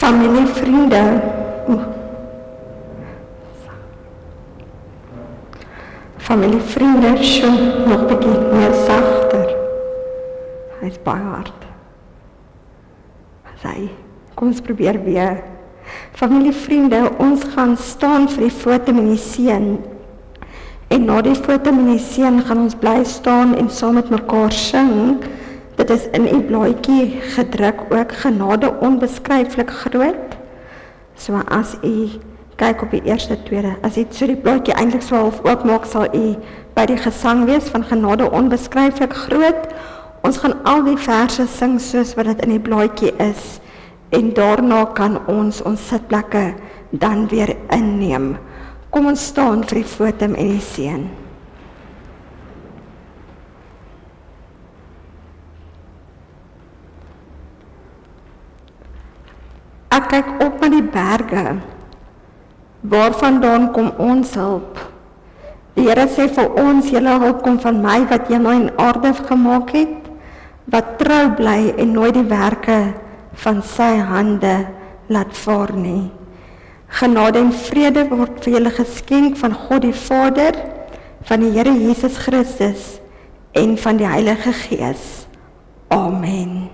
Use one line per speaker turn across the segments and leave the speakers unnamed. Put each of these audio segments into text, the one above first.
Familie, vriende. Familie, vriende, so nog 'n bietjie meer sagter. Hy is baie hard. Kom ons probeer weer. Familie, vriende, ons gaan staan vir die foto met die seun. En na die foto met die seun gaan ons bly staan en saam met mekaar sing. Dit is in die blaadjie gedruk ook, genade onbeskryflik groot. So as u kyk op die eerste, tweede, as u so die blaadjie eintlik so half oopmaak, sal u by die gesang wees van genade onbeskryflik groot. Ons gaan al die verse sing soos wat dit in die blaadjie is. En daarna kan ons sitplekke dan weer inneem. Kom ons staan vir die foto met die seun. Ek kyk op na die berge. Waarvandaan kom ons hulp? Die Here sê vir ons, julle hulp kom van my wat hemel en aarde gemaak het, wat trou bly en nooit die werke van sy hande laat vaar nie. Genade en vrede word vir julle geskenk van God die Vader, van die Here Jesus Christus en van die Heilige Gees. Amen.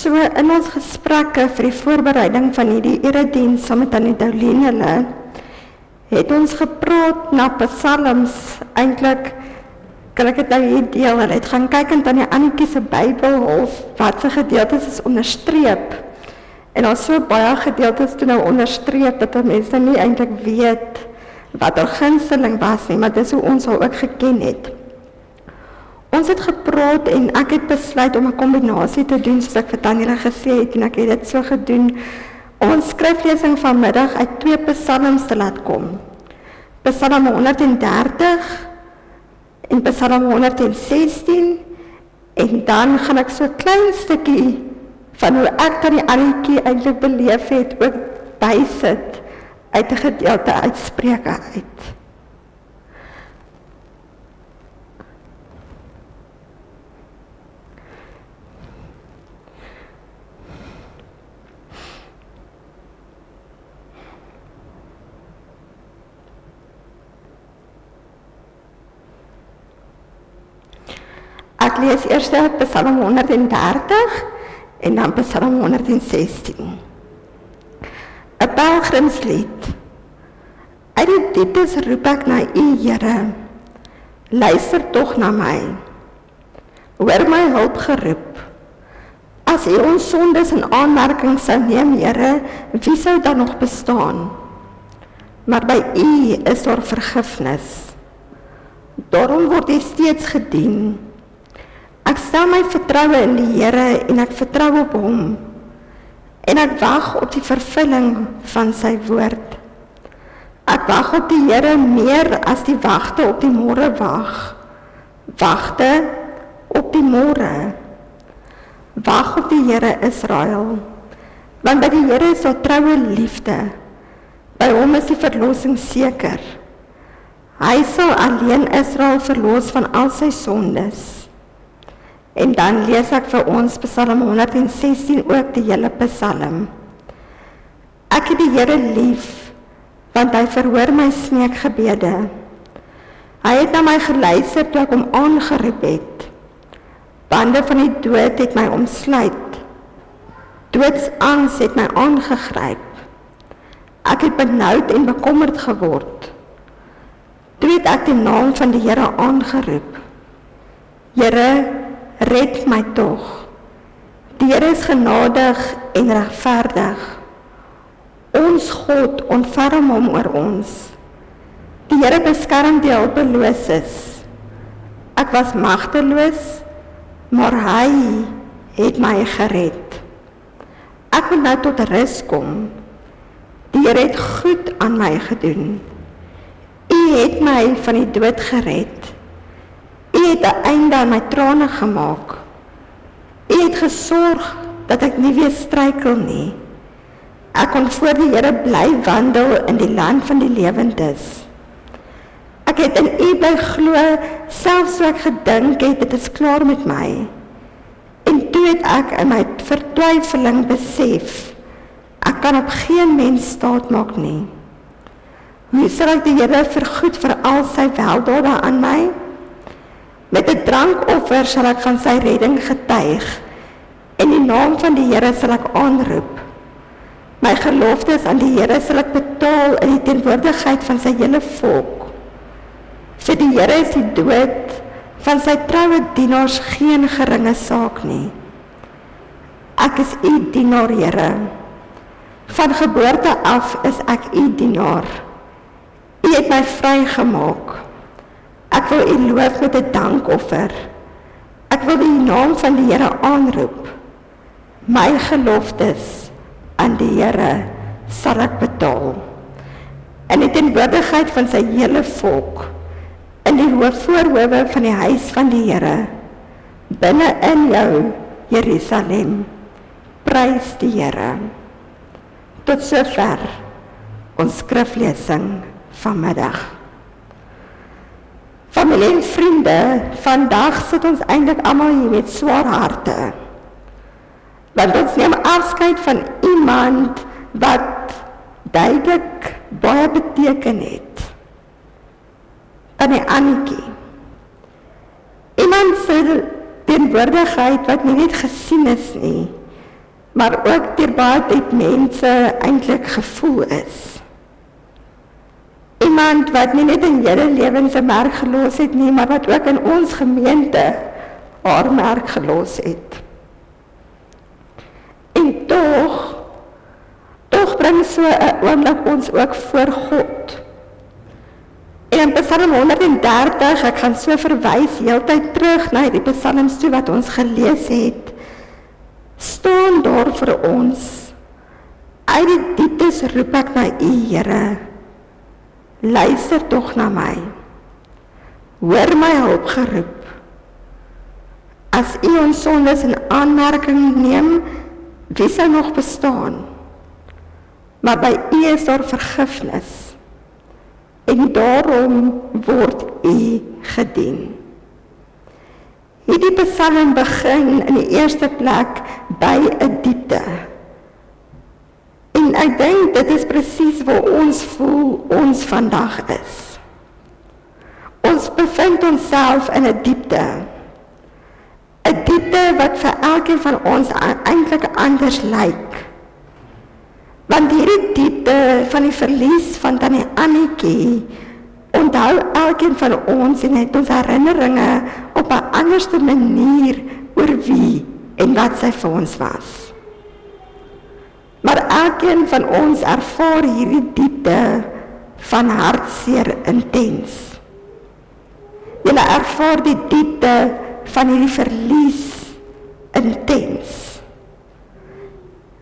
So in ons gesprekke vir die voorbereiding van hierdie erediens saam met Annie Doulien hulle, het ons gepraat na psalms, eintlik kan ek dit nou hier deel, hulle het gaan kyk in Tannie Annetjie se Bybel of wat se gedeeltes is onderstreep. En daar so baie gedeeltes toe nou onderstreep dat mense nie eintlik weet wat haar gunsteling was nie, maar dis hoe ons haar ook geken het. Ons het gepraat en ek het besluit om 'n kombinasie te doen soos ek vir Tanya gesê het en ek het dit so gedoen om ons skryflesing vanmiddag uit 2 psalms te laat kom. Psalm 130 en Psalm 116 en dan gaan ek so 'n klein stukkie van hoe ek Tannie Annetjie eintlik beleef het ook bysit uit 'n gedeelte uit Spreuke uit. Ek lees eers Psalm 130 en dan Psalm 116. 'n Pelgrimslied. Uit die dieptes roep ek na U, Here. Luister tog na my. Hoor my hulp geroep. As U ons sondes in aanmerking sou neem, Here, wie sou dan nog bestaan? Maar by U is daar vergifnis. Daarom word U steeds gedien. Ek stel my vertroue in die Here en ek vertrou op Hom. En ek wag op die vervulling van sy woord. Ek wag op die Here meer as die wagte op die môre wag. Wagte op die môre. Wag op die Here Israel. Want by die Here is daar troue liefde. By Hom is die verlossing seker. Hy sal alleen Israel verlos van al sy sondes. En dan lees ek vir ons Psalm 116 ook die hele Psalm. Ek het die Here lief, want hy verhoor my smeekgebede. Hy het na my geluister toe ek hom aangeroep het. Bande van die dood het my omsluit. Doodsangs het my aangegryp. Ek het benoud en bekommerd geword. Toe het ek die naam van die Here aangeroep. Here, red my tog. Die Here is genadig en regverdig. Ons God ontferm hom oor ons. Die Here beskerm die hulpeloses. Ek was magteloos, maar hy het my gered. Ek moet nou tot rus kom. Die Here het goed aan my gedoen. U het my van die dood gered. U het 'n einde aan my trane gemaak. U het gesorg dat ek nie weer struikel nie. Ek kon voor die Here bly wandel in die land van die lewendes. Ek het in U bly glo, selfs toe ek gedink het, dit is klaar met my. En toe het ek in my vertwyfeling besef, ek kan op geen mens staat maak nie. Hoe sal ek die Here vergoed vir al sy weldade aan my? Met 'n drankoffer sal ek van sy redding getuig, en die naam van die Here sal ek aanroep. My geloftes aan die Here sal ek betaal in die teenwoordigheid van sy hele volk. Vir die Here is die dood van sy troue dienaars geen geringe saak nie. Ek is U dienaar, Here. Van geboorte af is ek U dienaar. U het my vrygemaak. Ek wil U loof met 'n dankoffer. Ek wil die naam van die Here aanroep. My geloftes aan die Here sal ek betaal. In die teenwoordigheid van sy hele volk, in die voorhoewe van die huis van die Here, binne in jou, Jerusalem, prys die Here. Tot sover ons skriflesing vanmiddag. Familie en vriende, vandag sit ons eintlik almal hier met swaar harte. Want ons neem afskeid van iemand wat duidelik baie beteken het. Tannie Annetjie. Iemand se teenwoordigheid wat nie net gesien is nie, maar ook deur baie tyd mense eintlik gevoel is. Iemand wat nie net in julle lewens 'n merk gelos het nie, maar wat ook in ons gemeente haar merk gelos het. En tog bring so 'n oomblik ons ook voor God. En in Psalm 130, ek gaan so verwys heeltyd terug na die psalms toe wat ons gelees het, staan daar vir ons, uit die dieptes roep ek na U, Here. Luister tog na my. Hoor my hulp geroep. As U ons sondes in aanmerking neem, wie sou nog bestaan? maar by U is daar vergifnis. En daarom word U gedien. Hierdie psalm begin in die eerste plek by 'n diepte. En ek dink dit is presies waar ons voel ons vandag is. Ons bevind onsself in 'n diepte. 'n Diepte wat vir elkeen van ons eintlik anders lyk. Want hierdie diepte van die verlies van Tannie Annetjie onthou elkeen van ons en het ons herinneringe op 'n anderste manier oor wie en wat sy vir ons was. Maar elkeen van ons ervaar hierdie diepte van hartseer intens. Julle ervaar die diepte van hierdie verlies intens.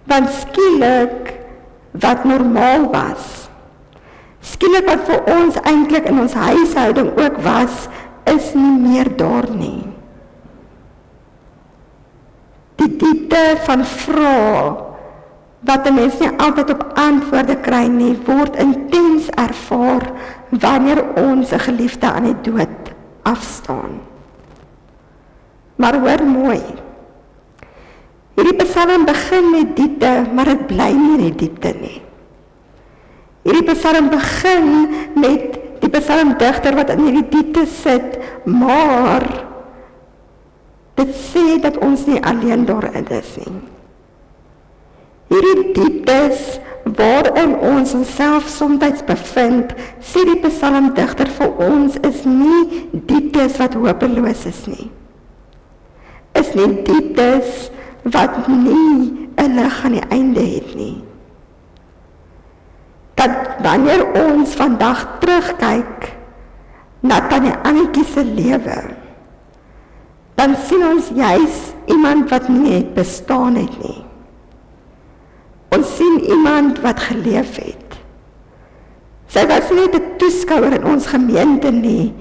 Want skielik wat normaal was, skielik wat vir ons eintlik in ons huishouding ook was, is nie meer daar nie. Die diepte van vrae, wat 'n mens nie altyd op antwoorde kry nie, word intens ervaar wanneer ons 'n geliefde aan die dood afstaan. Maar hoor mooi, hierdie psalm begin met diepte, maar dit bly nie in die diepte nie. Hierdie psalm begin met die psalmdigter wat in hierdie diepte sit, maar dit sê dat ons nie alleen daarin is nie. Hierdie dieptes waarin ons onsself soms bevind, sê die psalmdigter vir ons, is nie dieptes wat hopeloos is nie. Is nie dieptes wat nie 'n lig aan die einde het nie. Dat wanneer ons vandag terugkyk na Tannie Annetjie se lewe, dan sien ons juis iemand wat nie het bestaan het nie. Ons sien iemand wat geleef het. Sy was nie net 'n toeskouer in ons gemeente nie,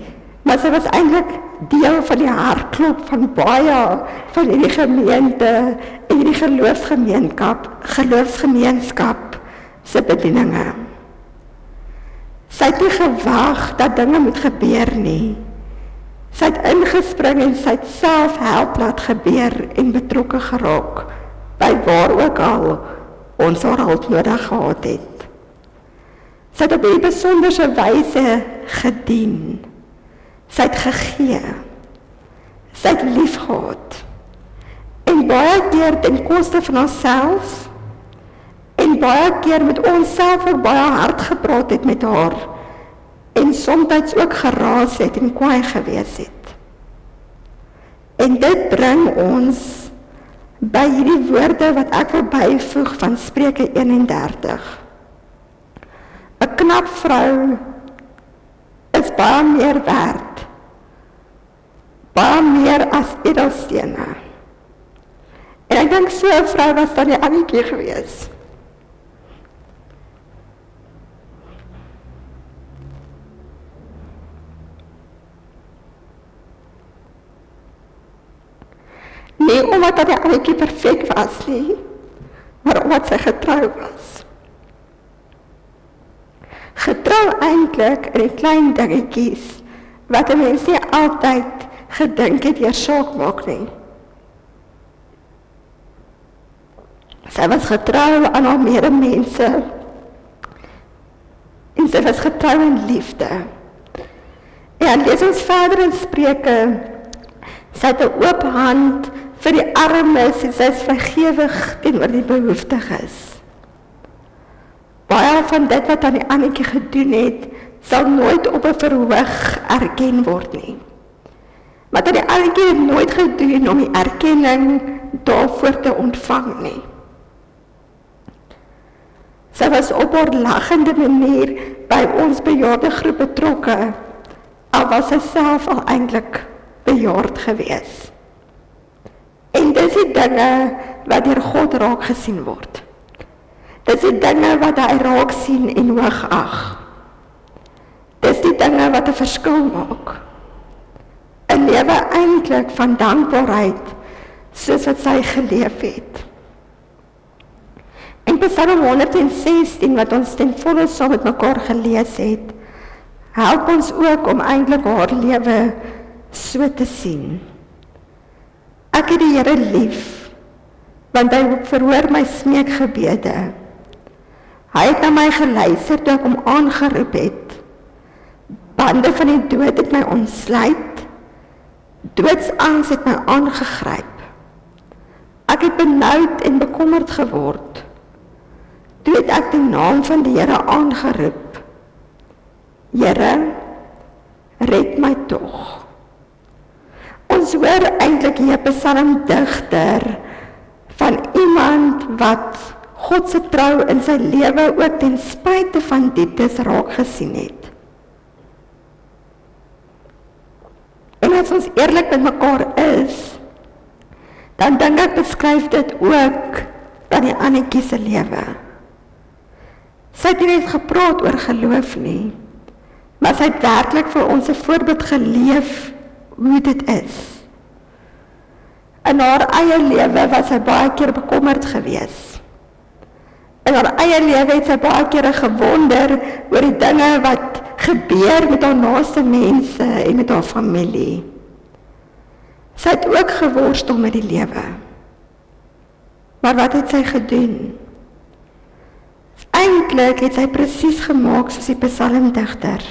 maar sy was eintlik deel van die hartklop van baie van hierdie gemeente en hierdie geloofsgemeenskap se bedieninge. Sy het nie gewag dat dinge moet gebeur nie. Sy het ingespring en sy het self help laat gebeur en betrokke geraak by waar ook al ons haar hulp nodig gehad het. Sy het op 'n besonderse wyse gedien. Sy het gegee. Sy het lief gehad. En baie keer ten koste van onsself, en baie keer met onsself ook baie hard gepraat het met haar, en soms ook geraas het en kwaai gewees het. En dit bring ons by hierdie woorde wat ek wil byvoeg van Spreuke 31. 'n Knap vrou is baie meer werd, baie meer as edelstene. En ek dink so 'n vrou was Tannie Annetjie gewees. Nie omdat Tannie Annetjie perfek was nie, maar omdat sy getrou was. Getrou eintlik in die klein dingetjies, wat 'n mens nie altyd gedink het jy saak maak nie. Sy was getrou aan haar medemense, en sy was getrou in liefde. En lees ons verder in Spreuke, sy het 'n oop hand vir die armes en sy is vrygewig teenoor die behoeftiges. Baie van dit wat Tannie Annetjie gedoen het, sal nooit op 'n verhoog erken word nie. Maar Tannie Annetjie het nooit gedoen om die erkenning daarvoor te ontvang nie. Sy was op haar lagende manier by ons bejaarde groep betrokke, al was sy self al eintlik bejaard gewees. En dis die dinge wat deur God raak gesien word. Dis die dinge wat hy raak sien en hoog ag. Dis die dinge wat 'n verskil maak. 'n Lewe eintlik van dankbaarheid, soos wat sy geleef het. En Psalm 116, wat ons ten volle saam met mekaar gelees het, help ons ook om eintlik haar lewe so te sien. Ek het die Here lief, want hy verhoor my smeekgebede. Hy het na my geluister toe ek hom aangeroep het. Bande van die dood het my ontsluit, doodsangs het my aangegryp. Ek het benoud en bekommerd geword. Toe het ek die naam van die Here aangeroep. Here, red my tog. Ons hoor eintlik hier 'n psalmdigter van iemand wat God se trou in sy lewe ook ten spyte van dieptes raak gesien het. En as ons eerlik met mekaar is, dan dink ek beskryf dit ook van die Annetjie se lewe. Sy het nie net gepraat oor geloof nie, maar sy het werklik vir ons 'n voorbeeld geleef hoe dit is. In haar eie lewe was sy baie keer bekommerd gewees. In haar eie lewe het sy baie keer gewonder oor die dinge wat gebeur met haar naaste mense en met haar familie. Sy het ook geworstel met die lewe. Maar wat het sy gedoen? Eintlik het sy presies gemaak soos die psalmdigter.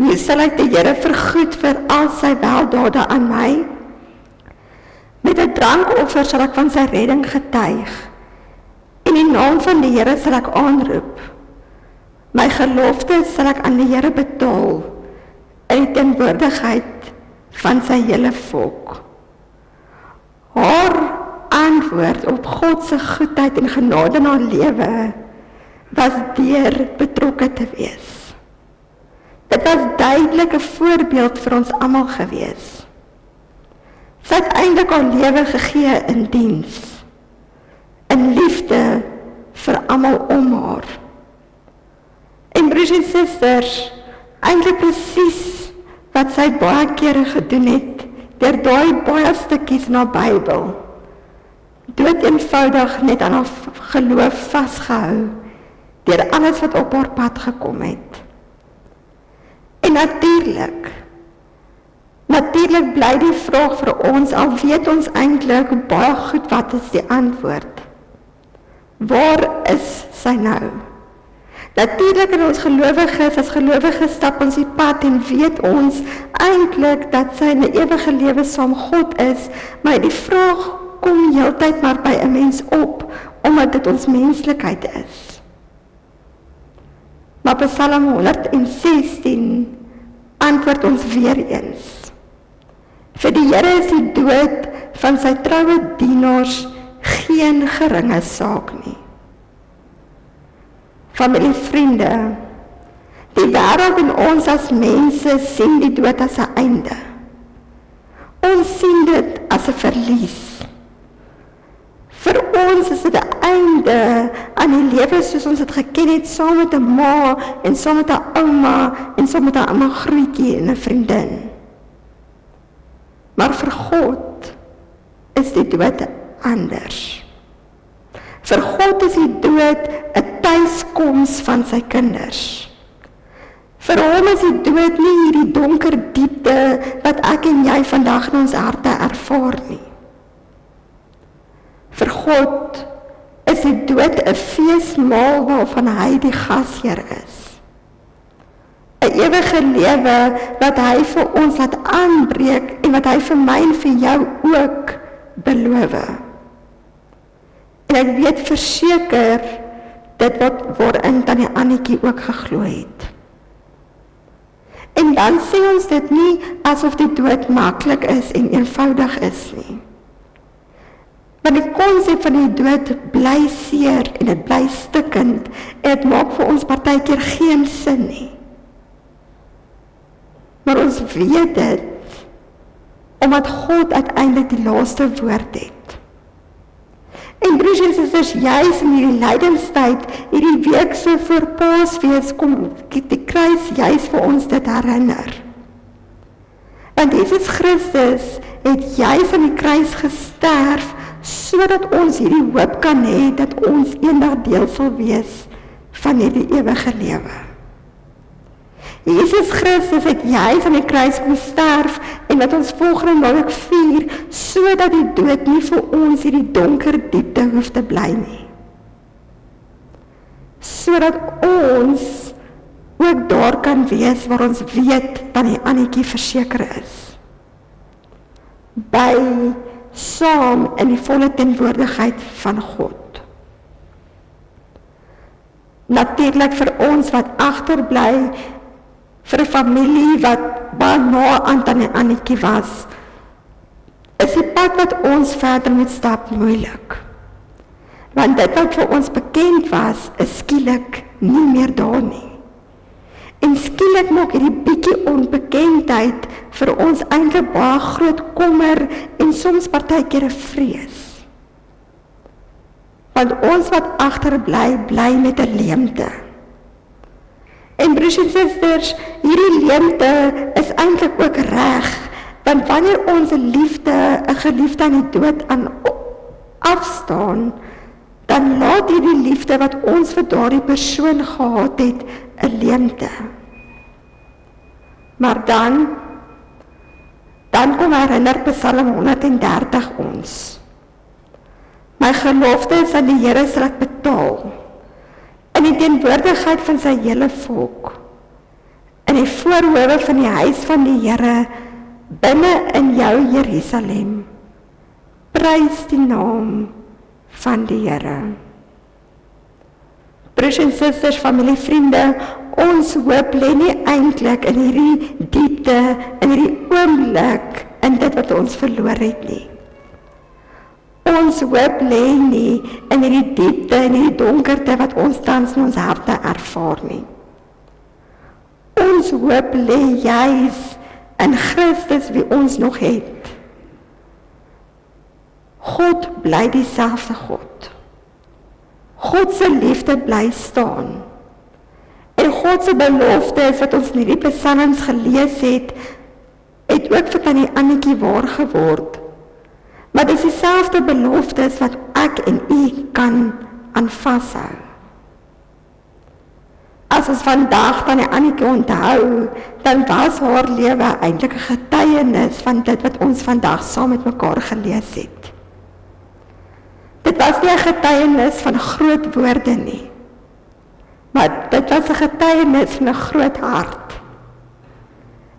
Hoe sal ek die Here vergoed vir al sy weldade aan my? Met 'n drankoffer sal ek van sy redding getuig. In die naam van die Here sal ek aanroep. My gelofte sal ek aan die Here betaal in die teenwoordigheid van sy hele volk. Haar antwoord op God se goedheid en genade in haar lewe was deur betrokke te wees. Dit was duidelik 'n voorbeeld vir ons almal gewees. Sy het eintlik haar lewe gegee in diens, in liefde vir almal om haar. En broers en susters, eintlik presies wat sy baie kere gedoen het, deur daai baie stukkies na Bybel, dood eenvoudig net aan haar geloof vasgehou, deur alles wat op haar pad gekom het. En natuurlik bly die vraag vir ons, al weet ons eintlik baie goed wat is die antwoord. Waar is sy nou? Natuurlik in ons gelowiges, as gelowiges stap ons die pad en weet ons eintlik dat sy in 'n ewige lewe saam God is, maar die vraag kom heeltyd maar by 'n mens op, omdat dit ons menslikheid is. Maar Psalm 116 antwoord ons weer eens. Vir die Here is die dood van sy troue dienaars geen geringe saak nie. Familie, vriende, die wêreld en ons as mense sien die dood as 'n einde. Ons sien dit as 'n verlies. Vir ons is dit 'n einde aan die lewe soos ons dit geken het, saam met 'n ma en saam met 'n ouma en saam met 'n ouma grootjie en 'n vriendin. Maar vir God is die dood anders. Vir God is die dood 'n tuiskoms van sy kinders. Vir hom is die dood nie hierdie donker diepte wat ek en jy vandag in ons harte ervaar nie. Vir God is die dood 'n feesmaal waarvan hy die gasheer is. 'n ewige lewe wat hy vir ons laat aanbreek en wat hy vir my en vir jou ook beloof. En ek weet verseker dit wat waarin Tannie Annetjie ook geglo het. En dan sê ons dit nie asof die dood maklik is en eenvoudig is nie. Want die konsep van die dood bly seer en dit bly stikkend en dit maak vir ons partykeer geen sin nie. Maar ons weet dit omdat God uiteindelik die laaste woord het. En broers en susters, juis in hierdie lydenstyd, hierdie week so voor Paasfees, kom die kruis juis vir ons dit herinner. Want Jesus Christus het juis aan die kruis gesterf, sodat ons hierdie hoop kan hê, dat ons eendag deel sal wees van hierdie ewige lewe. Jesus Christus het juis aan die kruis kom sterf, en wat ons volgende naweek vier, sodat die dood nie vir ons hierdie donker diepte hoef te bly nie. Sodat ons ook daar kan wees waar ons weet dat die Annetjie verseker is. By, saam in die volle teenwoordigheid van God. Natuurlik vir ons wat agterbly, vir 'n familie wat baie na aan die Annetjie was, is die pad wat ons verder moet stap moeilik. Want dit wat vir ons bekend was, is skielik nie meer daar nie. En skielik maak hierdie bietjie onbekendheid vir ons eintlik baie groot kommer en soms partykeer 'n vrees. Want ons wat agterbly, bly met 'n leemte. En broers en susters, hierdie leemte is eintlik ook reg, want wanneer ons 'n geliefde aan die dood afstaan, dan laat hierdie liefde wat ons vir daardie persoon gehad het, 'n leemte. Maar dan kom herinner Psalm 130 ons. My geloftes aan die Here sal ek betaal, in die teenwoordigheid van sy hele volk, in die voorhoewe van die huis van die Here, binne in jou Jerusalem, prys die naam van die Here. Broers en susters, familie, vriende, ons hoop lê nie eintlik in hierdie diepte, in hierdie oomblik, in dit wat ons verloor het nie. Ons hoop lê nie in hierdie diepte, in hierdie donkerte wat ons tans in ons harte ervaar nie. Ons hoop lê juis in Christus wie ons nog het. God bly dieselfde God. God se liefde bly staan. En God se beloftes wat ons in hierdie psalms gelees het ook vir tannie Annetjie waar geword. Maar dis dieselfde beloftes wat ek en u kan aan vashou. As ons vandag tannie Annetjie onthou, dan was haar lewe eintlik 'n getuienis van dit wat ons vandag saam met mekaar gelees het. Dit was nie 'n getuienis van groot woorde nie, maar dit was 'n getuienis van 'n groot hart.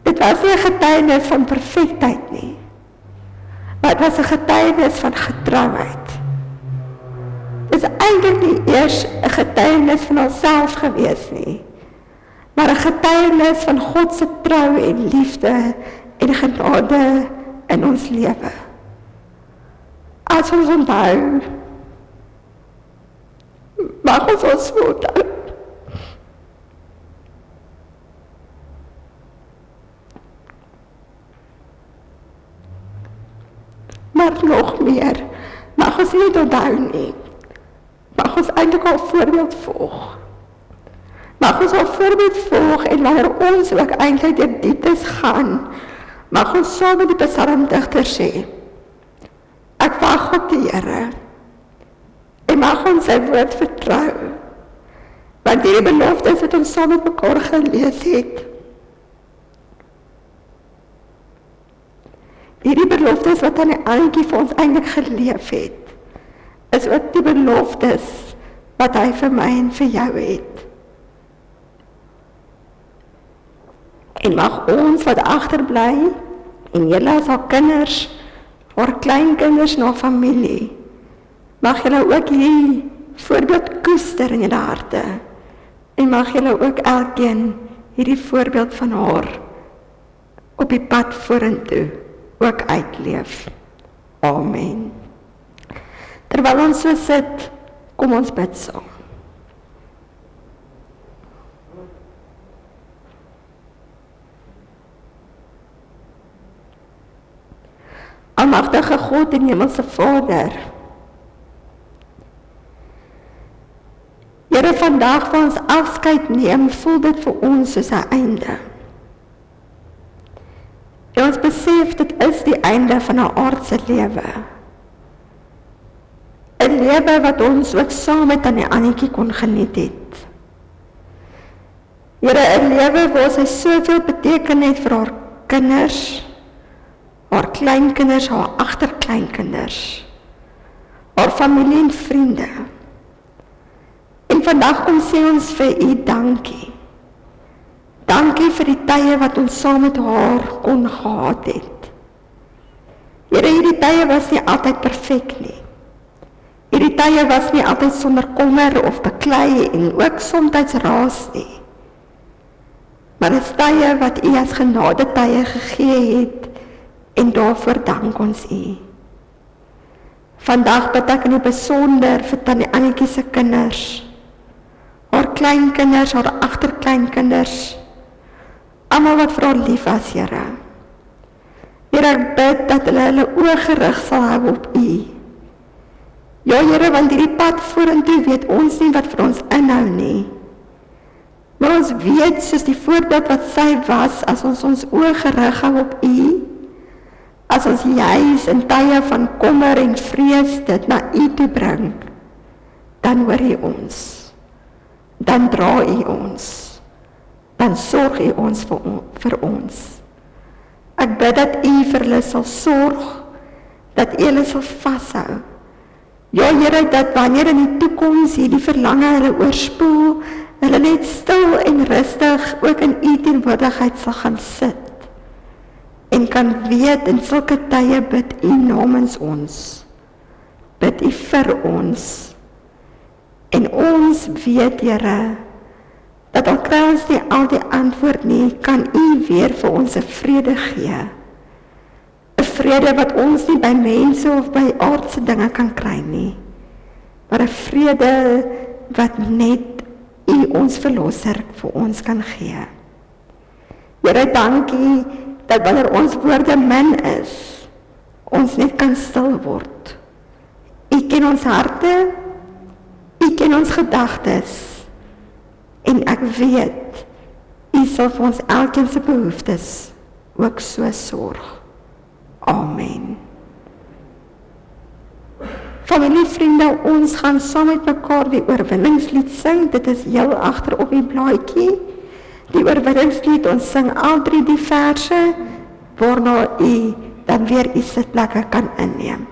Dit was nie 'n getuienis van perfektheid nie, maar dit was 'n getuienis van getrouheid. Dit is eintlik nie eers 'n getuienis van onsself gewees nie, maar 'n getuienis van God se trou en liefde en genade in ons lewe. As ons onthou, mag ons onthou. Maar nog meer, mag ons nie onthou nie. Mag ons eintlik al voorbeeld volg. Mag ons al voorbeeld volg en wanneer ons ook eintlik deur dieptes gaan, mag ons saam met die psalmdigter sê, ek wag op die Here en mag ons sy woord vertrou, want die beloftes wat ons saam met mekaar gelees het, hierdie beloftes wat tannie Annetjie vir ons eintlik geleef het, is ook die beloftes wat hy vir my en vir jou het. En mag ons wat agterbly, en julle as haar kinders, haar kleinkinders en haar familie, mag julle ook hierdie voorbeeld koester in julle harte, en mag julle ook elkeen hierdie voorbeeld van haar op die pad vorentoe ook uitleef. Amen. Terwyl ons so sit, kom ons bid saam. Almagtige God en Hemelse Vader, Here, vandag waar ons afskeid neem, voel dit vir ons soos 'n einde. En ons besef dit is die einde van 'n aardse lewe. 'n lewe wat ons ook saam met aan die Annetjie kon geniet het. Here, 'n lewe waar sy soveel beteken het vir haar kinders, haar kleinkinders, haar agterkleinkinders, haar familie en vriende. En vandag kom sê ons vir u dankie. Dankie vir die tye wat ons saam met haar kon gehad het. Here, hierdie tye was nie altyd perfek nie. Hierdie tye was nie altyd sonder kommer of beklei en ook soms raas nie. Maar dit is tye wat u as genade tye gegee het en daarvoor dank ons u. Vandag bid ek in die besonder vir Tannie Annetjie se kinders, haar kleinkinders, haar agterkleinkinders, almal wat vir haar lief was, Here. Here, ek bid dat hulle oë gerig sal hou op u. Ja, Here, want hierdie pad vorentoe weet ons nie wat vir ons inhou nie. Maar ons weet, soos die voorbeeld wat sy was, as ons oë gerig hou op u, as ons juis in tye van kommer en vrees dit na u toe bring, dan hoor u ons, dan dra u ons, dan sorg u ons vir ons. Ek bid dat u vir hulle sal sorg, dat u hulle sal vashou. Ja, Here, dat wanneer in die toekoms hierdie verlange hulle oorspoel, hulle net stil en rustig ook in u teenwoordigheid sal gaan sit. En kan weet, in sulke tye bid u namens ons, bid u vir ons, en ons weet, Here, dat al kry ons nie al die antwoord nie, kan u weer vir ons 'n vrede gee, 'n vrede wat ons nie by mense of by aardse dinge kan kry nie, maar 'n vrede wat net u ons verlosser vir ons kan gee. Here, dankie, dat wanneer ons woorde min is, ons net kan stil word. U ken ons harte, u ken ons gedagtes, en ek weet, u sal vir ons elkeen se behoeftes ook so sorg. Amen. Familie, vriende, ons gaan saam met mekaar die oorwinningslied sing. Dit is heel agter op die blaadjie. Die oorwinningslied, ons sing al 3 die verse, waarna u dan weer u sitplekke kan inneem.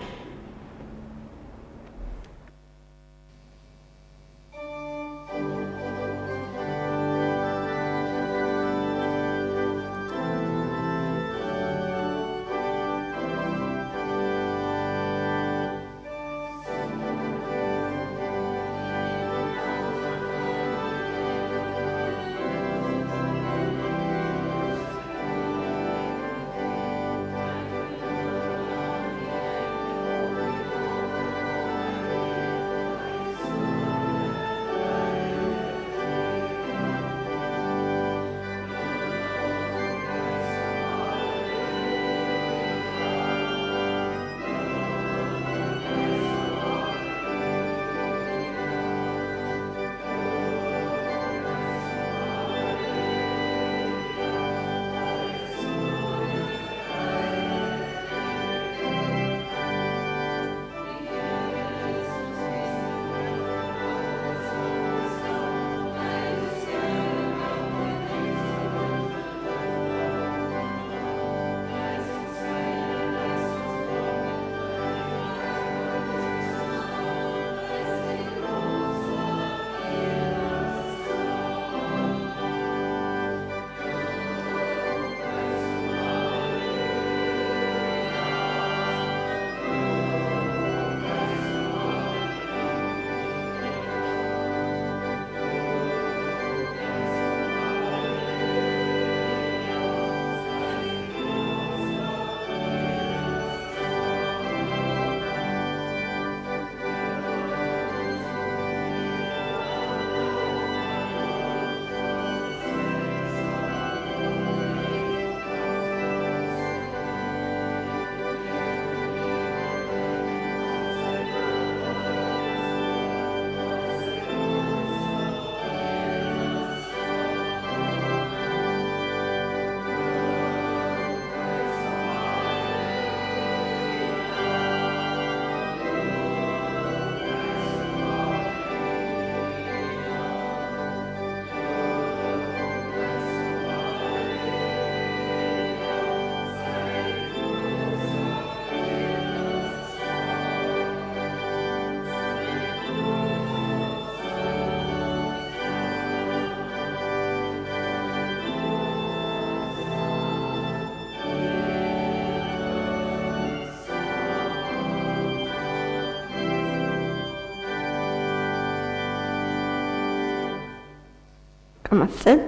Kan maar sit.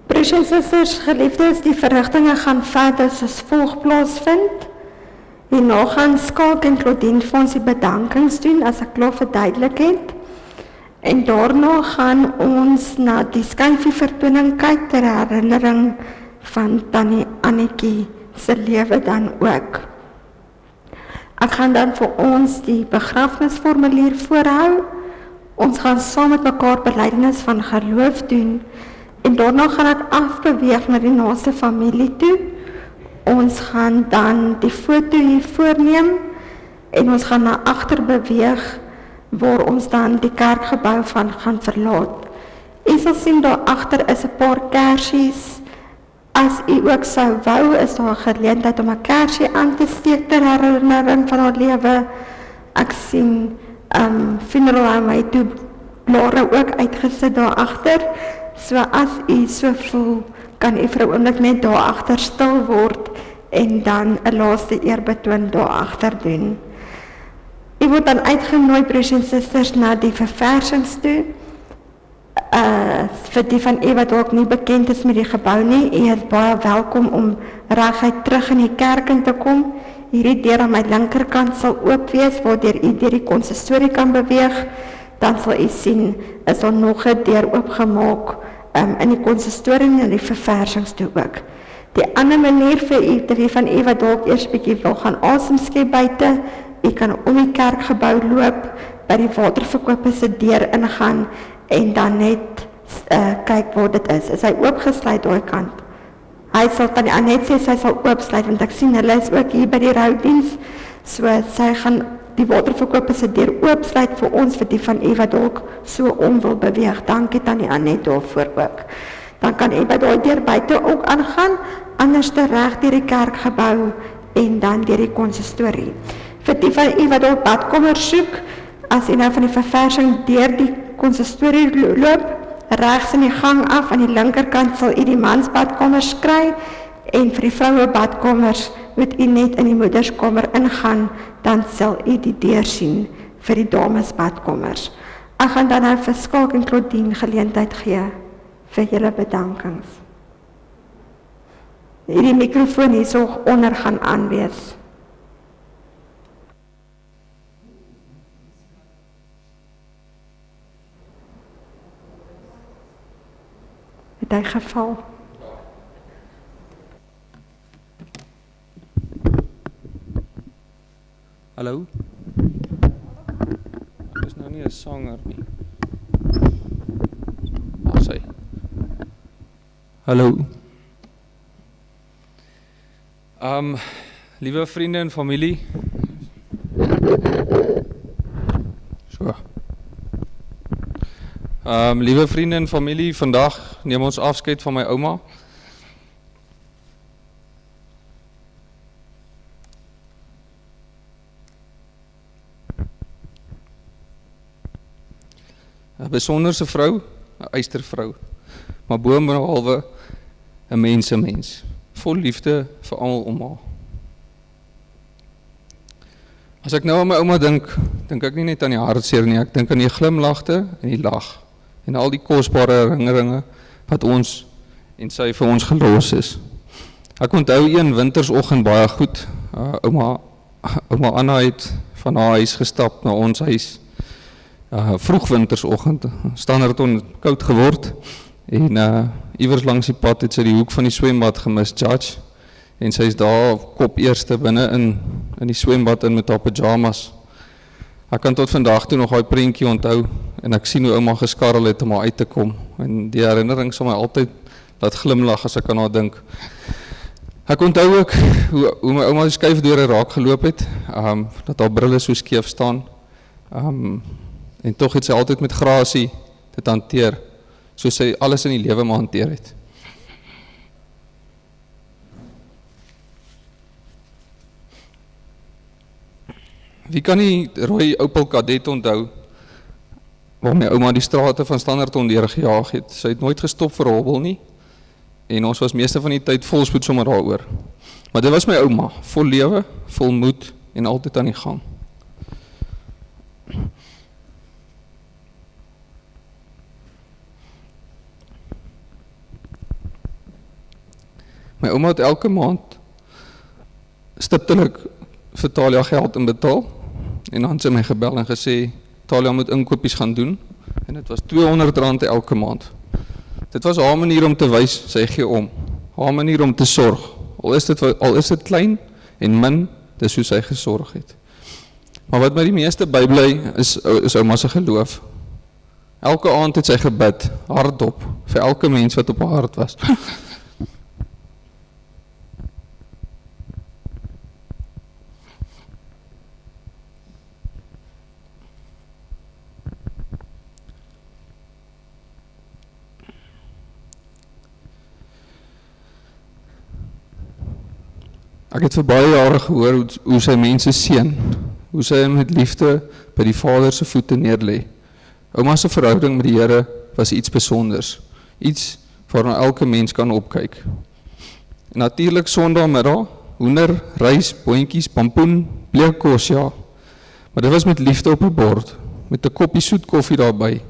Broers en susters, geliefdes, die verrigtinge gaan verder soos volg plaasvind. Hierna gaan Skalk en Claudine vir ons die bedankings doen, as ek glo verduidelik het. En daarna gaan ons na die skyfie vertoning kyk ter herinnering van Tannie Annetjie se lewe dan ook. Ek gaan dan vir ons die begrafnisformulier voorhou. Ons gaan saam met mekaar belydenis van geloof doen. En daarna gaan ek afbeweeg na die naaste familie toe. Ons gaan dan die foto hier voorneem en ons gaan na agter beweeg waar ons dan die kerkgebou van gaan verlaat. U sal sien daar agter is 'n paar kersies. As u ook sou wou, is daar 'n geleentheid om 'n kersie aan te steek ter herinnering van haar lewe. Ek sien funeral home my toe blare ook uitgesit daar agter. So as u so voel, kan u vir 'n oomblik net daar agter stil word en dan 'n laaste eerbetoon daar agter doen. U word dan uitgenooi, broers en susters, na die verversings toe. Vir die van u wat ook nie bekend is met die gebou nie, u is baie welkom om reguit terug in die kerk in te kom. Hierdie deur aan my linkerkant sal oop wees, waardeur u deur die konsistorie kan beweeg. Dan sal u sien, is daar nog 'n deur oopgemaak in die konsistorie en in die verversings toe ook. Die ander manier vir u, die van u wat dalk eers bietjie wil gaan asem skep buite, u kan om die kerkgebou loop, by die waterverkoper se deur ingaan en dan net kyk waar dit is. Is hy oopgesluit daai kant? Hy sal Tannie Annette sê sy sal oopsluit, want ek sien hulle is ook hier by die roudiens. So sy gaan die waterverkoper se deur oopsluit vir ons, vir die van u wat dalk so om wil beweeg. Dankie Tannie Annette daarvoor ook. Dan kan u by daai deur buite ook aangaan, anders te reg deur die kerkgebou en dan deur die konsistorie. Vir die van u wat dalk badkamer soek, as u nou van die verversing deur die konsistorie loop, regs in die gang af, aan die linkerkant sal u die mansbadkamers kry, en vir die vroue badkamers moet u net in die moederskamer ingaan, dan sal u die deur sien vir die damesbadkamers. Ek gaan dan nou vir Skalk en Claudine geleentheid gee vir julle bedankings. Die mikrofoon hier so onder gaan aanwees. Het hy geval?
Hallo? Ek is nou nie 'n sanger nie. Sy. Hallo. Liewe vriende en familie. So. Liewe vriende en familie, vandag neem ons afskeid van my ouma. Een besonderse vrou, een eystervrou, maar bovenbehalwe een mens, vol liefde vir almal om haar. As ek nou aan my ouma dink ek nie net aan die hartseer nie, ek dink aan die glimlagte en die lag, en al die kosbare herinneringe wat ons en sy vir ons gelos is. Ek onthou een wintersoggend baie goed, ouma Anna het van haar huis gestap na ons huis, vroeg wintersoggend, Standerton koud geword, en iewers langs die pad het sy die hoek van die swembad gemis, Judge, en sy is daar kop eerste binne in die swembad in met haar pyjamas. Ek kan tot vandag toe nog die prentjie onthou, en ek sien hoe ouma geskarrel het om haar uit te kom, en die herinnering sal my altyd laat glimlag as ek aan haar dink. Ek onthou ook hoe my ouma die skuifdeure raak geloop het, dat haar brille so skeef staan, en tog het sy altyd met grasie dit hanteer, soos sy alles in die lewe maar hanteer het. Wie kan die rooi Opel Kadett onthou, waar my ouma die strate van Standerton deurgejaag het? Sy het nooit gestop vir hobbel nie, en ons was meeste van die tyd volspoed sommer daaroor. Maar dit was my ouma, vol lewe, vol moed en altyd aan die gang. My ouma het elke maand stiptelik vir Talia geld inbetaal en dan het sy my gebel en gesê, Talia moet inkopies gaan doen en dit was R200 elke maand. Dit was haar manier om te wys, sy gee om. Haar manier om te sorg. Al is dit klein en min, dis hoe sy gesorg het. Maar wat my die meeste bybly is ouma se geloof. Elke aand het sy gebid, hardop, vir elke mens wat op haar hart was. Ek het vir baie jare gehoor hoe sy mense seën, hoe sy met liefde by die Vader se voete neerlê. Ouma se verhouding met die Here was iets besonders, iets waarna elke mens kan opkyk. En natuurlik Sondagmiddag, hoender, rys, boontjies, pampoen, bleekkos, ja. Maar dit was met liefde op 'n bord, met 'n koppie soet koffie daarbey.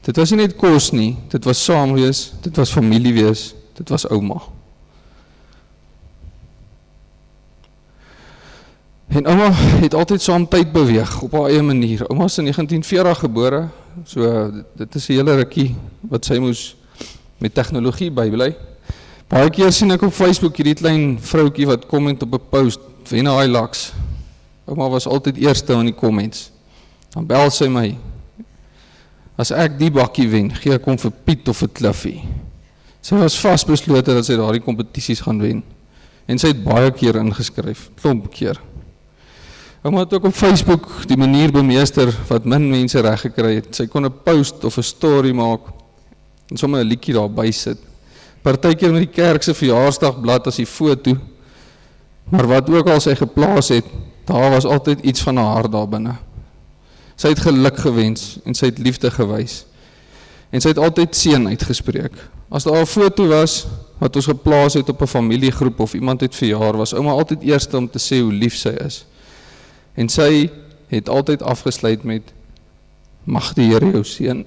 Dit was nie net kos nie, dit was saam wees, dit was familie wees, dit was ouma. En ouma het altyd saam tyd beweeg, op haar eie manier. Ouma is in 1940 gebore, so dit is 'n hele rukkie wat sy moes met tegnologie bybly. Baie keer sien ek op Facebook hierdie klein vroukie wat comment op 'n post, wen hy laks. Ouma was altyd eerste in die comments. Dan bel sy my, as ek die bakkie wen, gee ek hom vir Piet of vir Cliffy. Sy was vasbeslote dat sy daardie kompetisies gaan wen. En sy het baie keer ingeskryf, klomp keer. Ouma het ook op Facebook die manier bemeester wat min mense reg gekry het. Sy kon 'n post of 'n story maak en sommer 'n liedjie daarby sit. Partykeer met die kerk se verjaarsdagblad as die foto, maar wat ook al sy geplaas het, daar was altyd iets van haar hart daar binne. Sy het geluk gewens en sy het liefde gewys. En sy het altyd seën uitgespreek. As daar 'n foto was wat ons geplaas het op 'n familiegroep of iemand het verjaar, was ouma altyd eerste om te sê hoe lief sy is. En sy het altyd afgesluit met, mag die Here jou seën.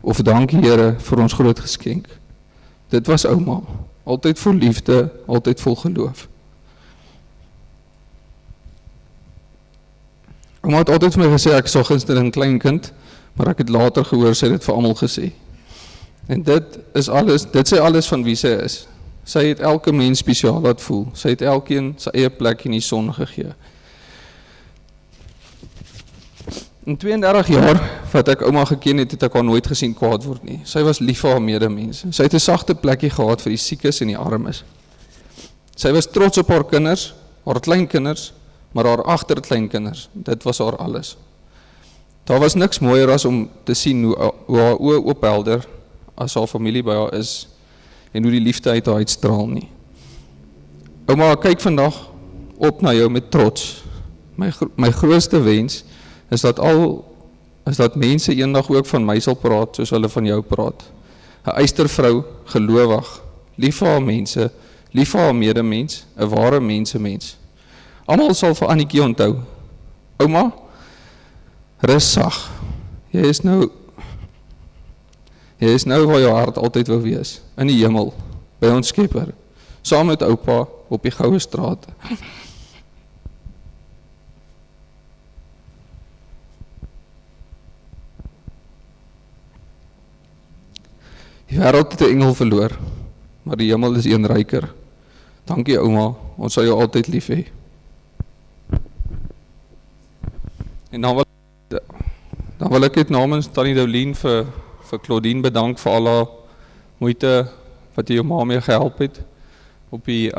Of dankie Here vir ons groot geskenk. Dit was ouma, altyd vol liefde, altyd vol geloof. Ouma het altyd vir my gesê, ek is al gunsteling kleinkind, maar ek het later gehoor, sy het dit vir almal gesê. En dit sê alles van wie sy is. Sy het elke mens spesiaal laat voel. Sy het elkeen sy eie plek in die son gegee. In 32 jaar wat ek ouma geken het, het ek haar nooit gesien kwaad word nie. Sy was lief vir haar medemens. Sy het 'n sagte plekkie gehad vir die siekes en die armes. Sy was trots op haar kinders, haar kleinkinders, maar haar agterkleinkinders, dit was haar alles. Daar was niks mooier as om te sien hoe haar oë oophelder as haar familie by haar is en hoe die liefde uit haar uitstraal nie. Ouma, ek kyk vandag op na jou met trots. My grootste wens is dat mense eendag ook van my sal praat soos hulle van jou praat. 'n Eystervrou, gelowig, lief vir haar mense, lief vir haar medemens, 'n ware mens. Almal sal vir Annetjie onthou. Ouma, rus sag. Jy is nou waar jou hart altyd wil wees, in die hemel, by ons Skepper, saam met oupa op die goue strate. Die wêreld het 'n engel verloor, maar die hemel is een ryker. Dankie ouma, ons sal jou altyd lief hê. En dan wil ek dit namens Tannie Doulien vir Claudine bedank vir al haar moeite wat jy jou ma mee gehelp het op die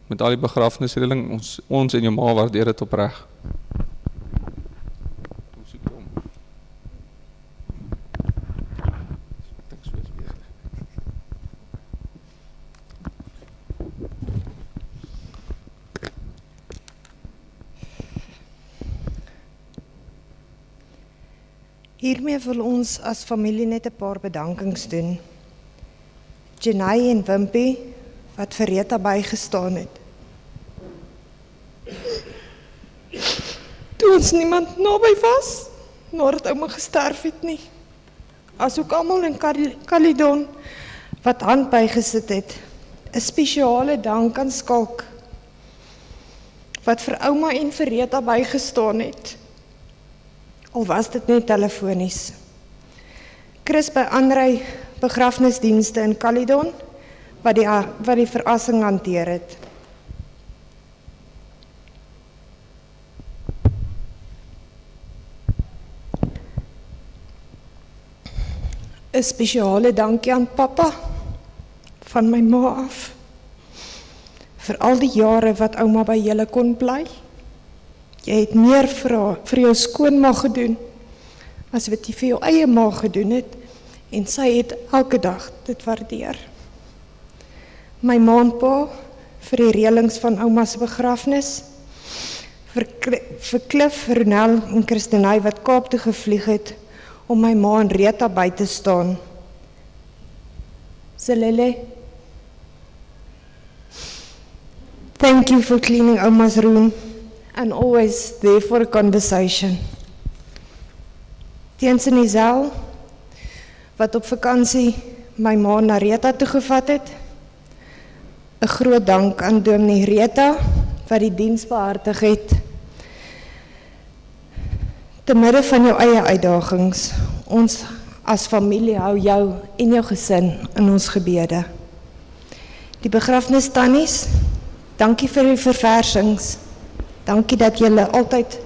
met al die begrafnisreëling. Ons en jou ma waardeer dit opreg.
Hiermee wil ons as familie net 'n paar bedankings doen. Jenay en Wimpy, wat vir Rita bygestaan het. Toe ons niemand naby was, nadat ouma gesterf het nie. Asook almal in Caledon, wat hand bygesit het. 'n Spesiale dank aan Skalk, wat vir ouma en vir Rita bygestaan het. Al was dit net telefonies. Chris by Andrei begrafnisdienste in Caledon, wat die verrassing hanteer het. 'n Spesiale dankie aan pappa, van my ma af, vir al die jare wat ouma by julle kon bly. Jy het meer vir jou skoonma gedoen, as wat jy vir jou eie ma gedoen het, en sy het elke dag dit waardeer. My ma en pa, vir die reëlings van ouma se begrafnis, vir Cliff, Ronel en Christenay wat Kaap toe gevlieg het, om my ma en Rita by te staan. Zelele, thank you for cleaning ouma's room and always there for a conversation. Teens en Isel, wat op vakansie my ma na Rita toegevat het, 'n groot dank aan Dominee Rita, wat die diens behartig het. Te midde van jou eie uitdagings, ons as familie hou jou en jou gesin in ons gebede. Die begrafnistannies, dankie vir die verversings. Dankie dat julle altyd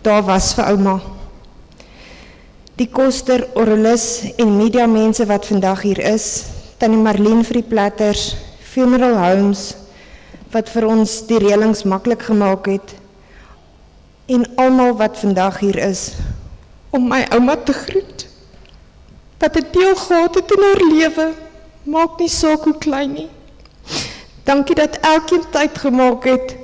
daar was vir ouma. Die koster, orrelis en media mense wat vandag hier is, Tannie Marlene vir die platters, Funeral Homes, wat vir ons die reëlings maklik gemaak het, en almal wat vandag hier is, om my ouma te groet, wat 'n deel gehad het in haar lewe, maak nie saak hoe klein nie. Dankie dat elkeen tyd gemaak het,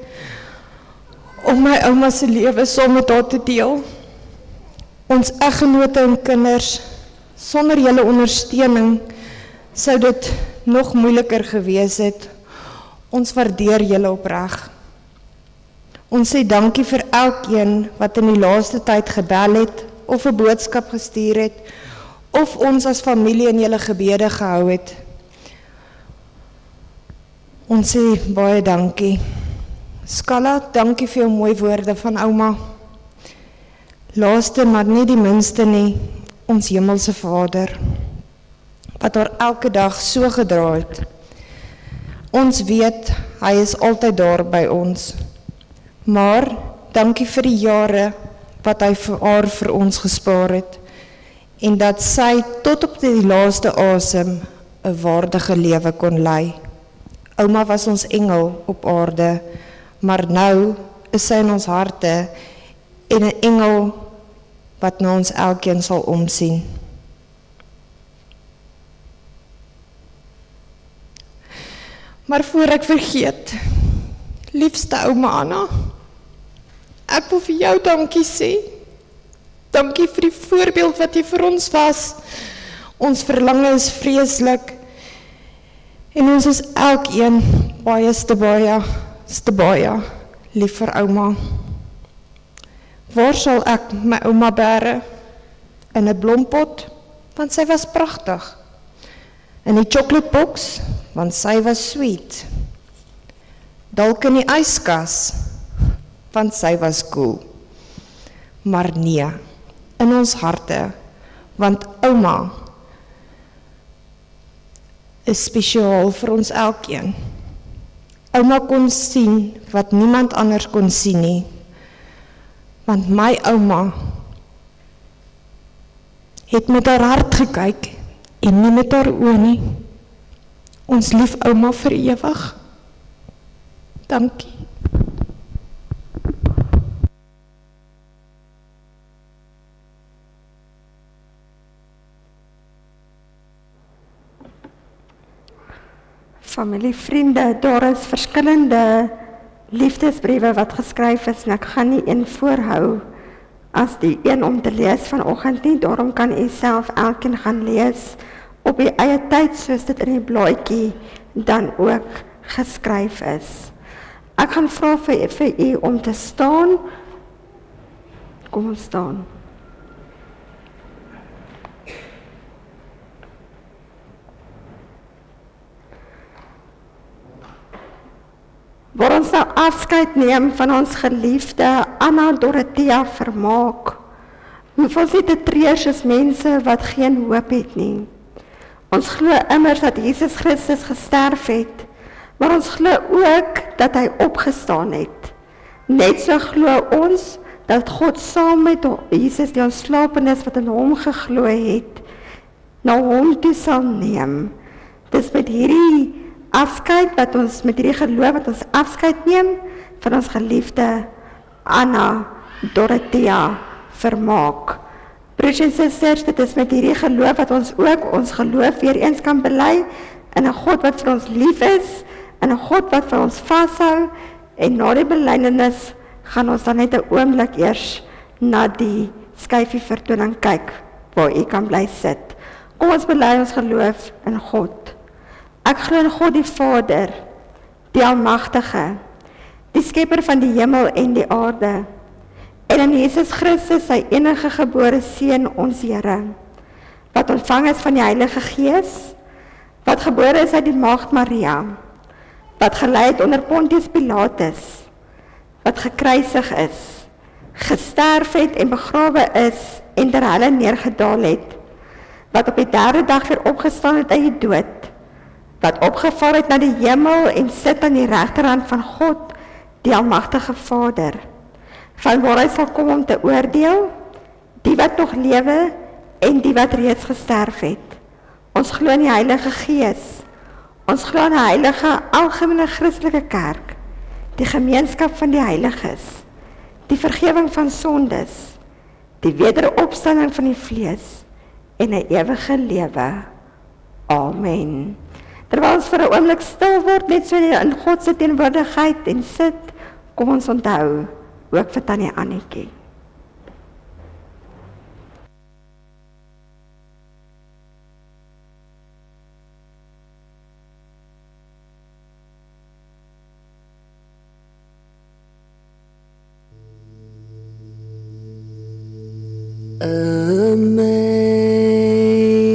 om my ouma se lewe saam met haar te deel. Ons eggenote en kinders, sonder julle ondersteuning, sou dit nog moeiliker gewees het. Ons waardeer julle opreg. Ons sê dankie vir elkeen wat in die laaste tyd gebel het, of 'n boodskap gestuur het, of ons as familie in julle gebede gehou het. Ons sê baie dankie. Skala, dankie vir jou mooi woorde van ouma. Laaste, maar nie die minste nie, ons hemelse Vader, wat haar elke dag so gedra het. Ons weet, hy is altyd daar by ons. Maar, dankie vir die jare wat hy vir haar vir ons gespaar het, en dat sy tot op die laaste asem 'n waardige lewe kon lei. Ouma was ons engel op aarde, maar nou is sy in ons harte en 'n engel wat na ons elkeen sal omsien. Maar voor ek vergeet, liefste ouma Anna, ek wil vir jou dankie sê. Dankie vir die voorbeeld wat jy vir ons was. Ons verlange is vreeslik, en ons is elkeen baie baie lief vir ouma. Waar sal ek my ouma bære? In 'n blompot, want sy was pragtig. In die chocolate box, want sy was sweet. Dalk in die yskas, want sy was cool. Maar nee, in ons harte, want ouma is spesiaal vir ons elkeen. Ouma kon sien wat niemand anders kon sien nie, want my ouma het met haar hart gekyk en nie met haar oë nie. Ons lief ouma vir ewig. Dankie.
Familie, vriende, daar is verskillende liefdesbriewe wat geskryf is en ek gaan nie een voorhou as die een om te lees vanoggend nie, daarom kan u self elkeen gaan lees op die eie tyd soos dit in die blaadjie dan ook geskryf is. Ek gaan vra vir u om te staan. Kom ons staan. Waar ons nou afskeid neem van ons geliefde Anna Dorothea Vermaak, hoef ons nie te treur soos mense wat geen hoop het nie. Ons glo immers dat Jesus Christus gesterf het, maar ons glo ook dat hy opgestaan het. Net so glo ons dat God saam met Jesus die ontslapenis wat in hom geglo het, na hom toe sal neem. Dis met hierdie afskeid wat ons, met hierdie geloof wat ons afskeid neem van ons geliefde Anna Dorothea Vermaak. Broers en susters, dit is met hierdie geloof wat ons ook ons geloof weer eens kan bely in 'n God wat vir ons lief is, in 'n God wat vir ons vashou, en na die belydenis gaan ons dan net 'n oomblik eers na die skyfie vertoning kyk, waar u kan bly sit. Kom ons bely ons geloof in God. Ek glo in God die Vader, die Almagtige, die skepper van die hemel en die aarde, en in Jesus Christus, sy enige gebore Seun, ons Here, wat ontvang is van die Heilige Gees, wat gebore is uit die Maagd Maria, wat gelei het onder Pontius Pilatus, wat gekruisig is, gesterf het en begrawe is en ter helle neergedaal het, wat op die 3de dag weer opgestaan het uit die dood, wat opgevaar het na die hemel en sit aan die regterhand van God, die Almagtige Vader, van waar hy sal kom om te oordeel, die wat nog lewe en die wat reeds gesterf het. Ons glo in die Heilige Gees, ons glo in die heilige algemene Christelike kerk, die gemeenskap van die heiliges, die vergifnis van sondes, die wederopstanding van die vlees en 'n ewige lewe. Amen. Terwyl ons vir 'n oomblik stil word, net so in God se teenwoordigheid en sit, kom ons onthou ook vir Tannie Annetjie.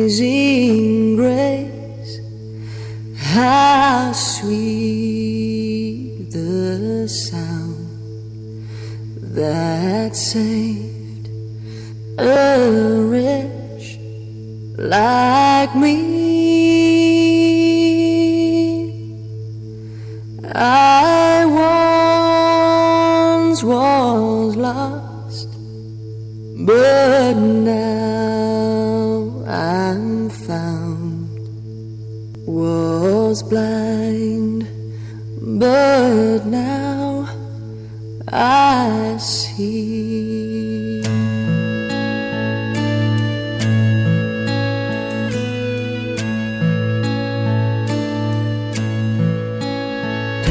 Amazing grace, how sweet the sound that saved a wretch like me. I once was lost, but now I'm found, was blind, but now I see.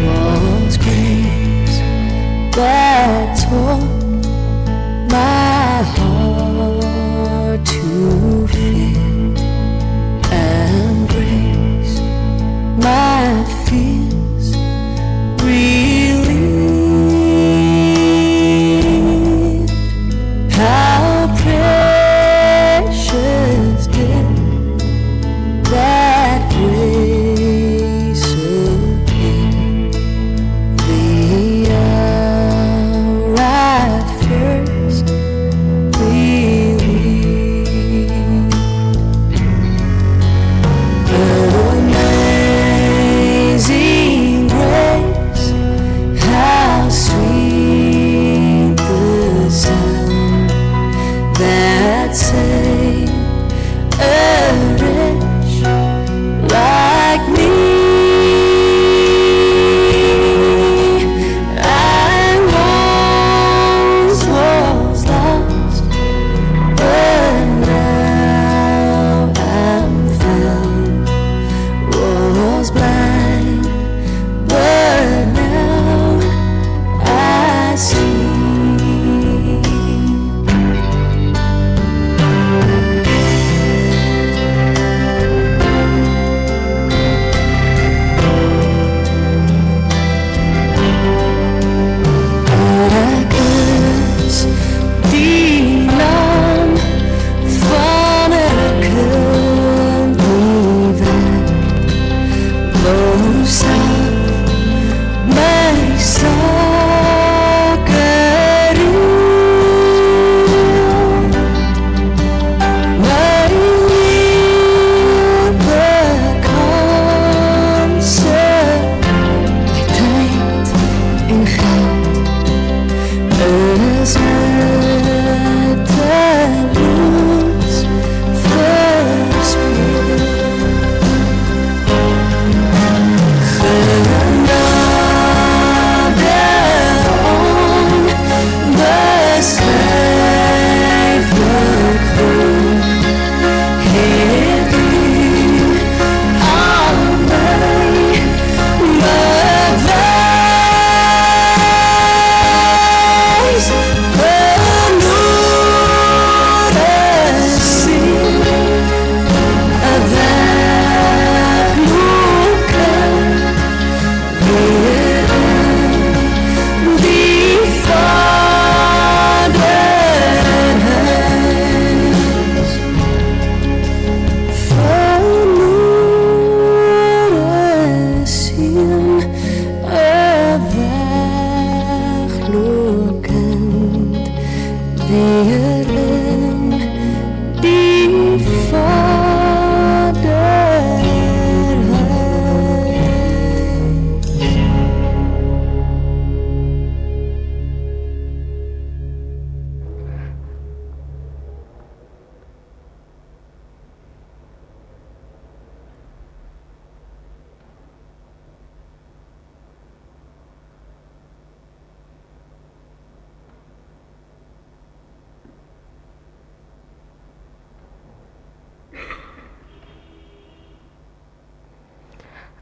Was grace that taught my heart to fear, and grace my fears relieved.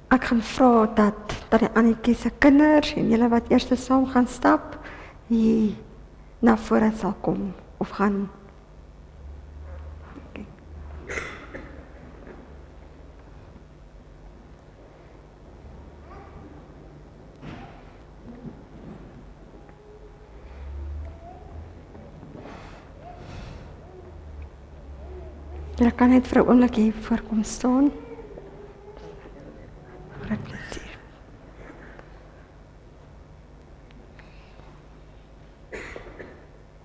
Ek gaan vra dat die Annetjie se kinders en julle wat eers saam gaan stap, hier na vore sal kom of gaan. Okay. Julle kan net vir 'n oomblik hier voorkom staan. Reflekteer.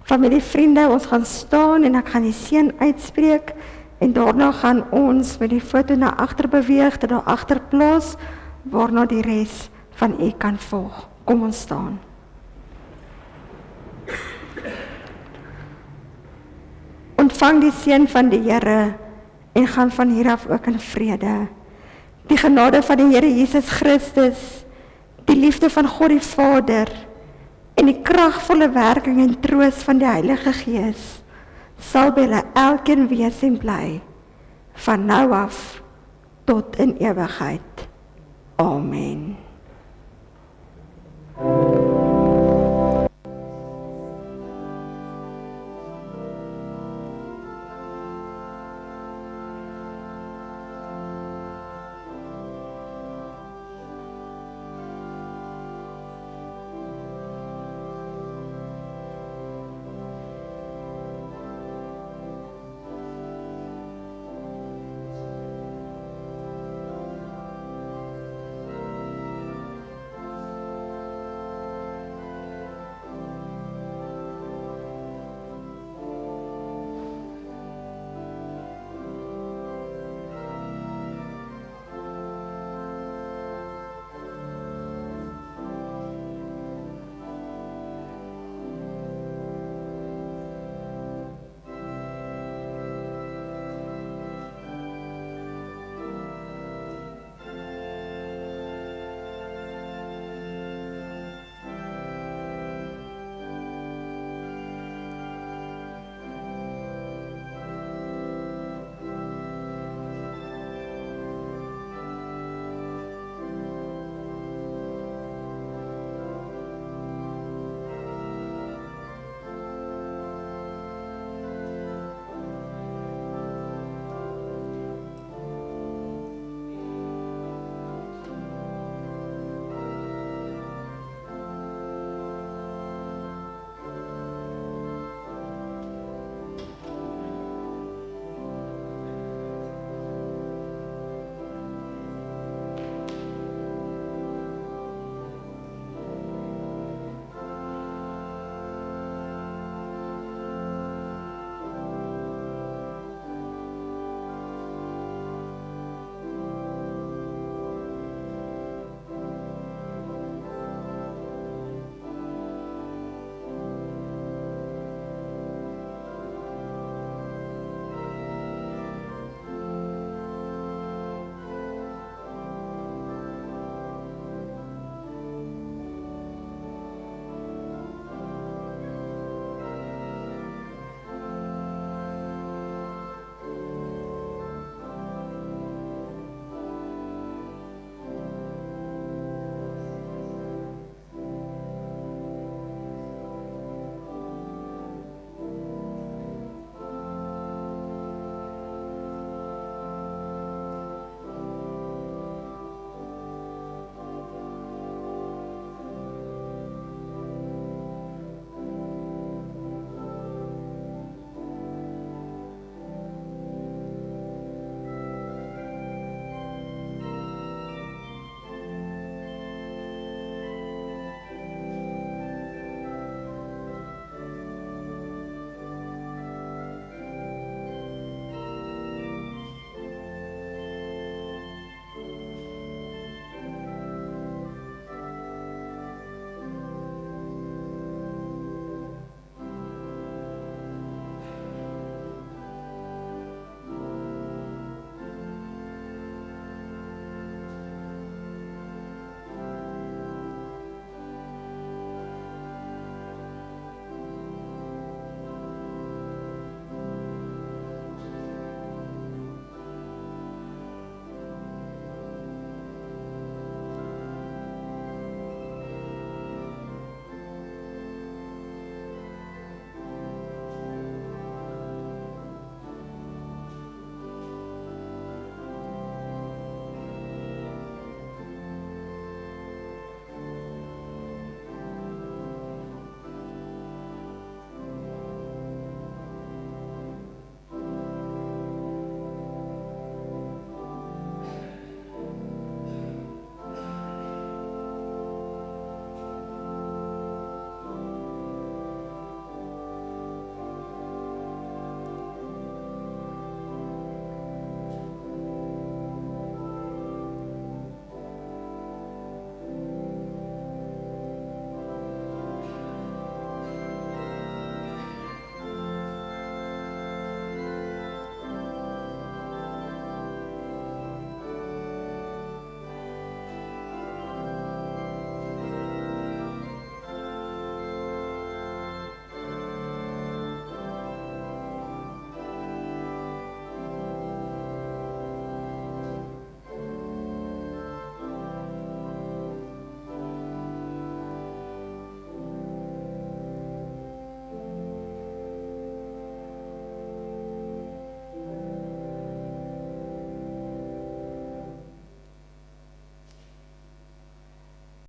Familie, vriende, ons gaan staan en ek gaan die seën uitspreek en daarna gaan ons met die foto na agter beweeg, dit daar agter plaas, waarna die res van u kan volg. Kom ons staan. Ontvang die seën van die Here en gaan van hier af ook in vrede. Die genade van die Here Jesus Christus, die liefde van God die Vader en die kragvolle werking en troos van die Heilige Gees sal by julle elkeen wees en bly, van nou af tot in ewigheid. Amen.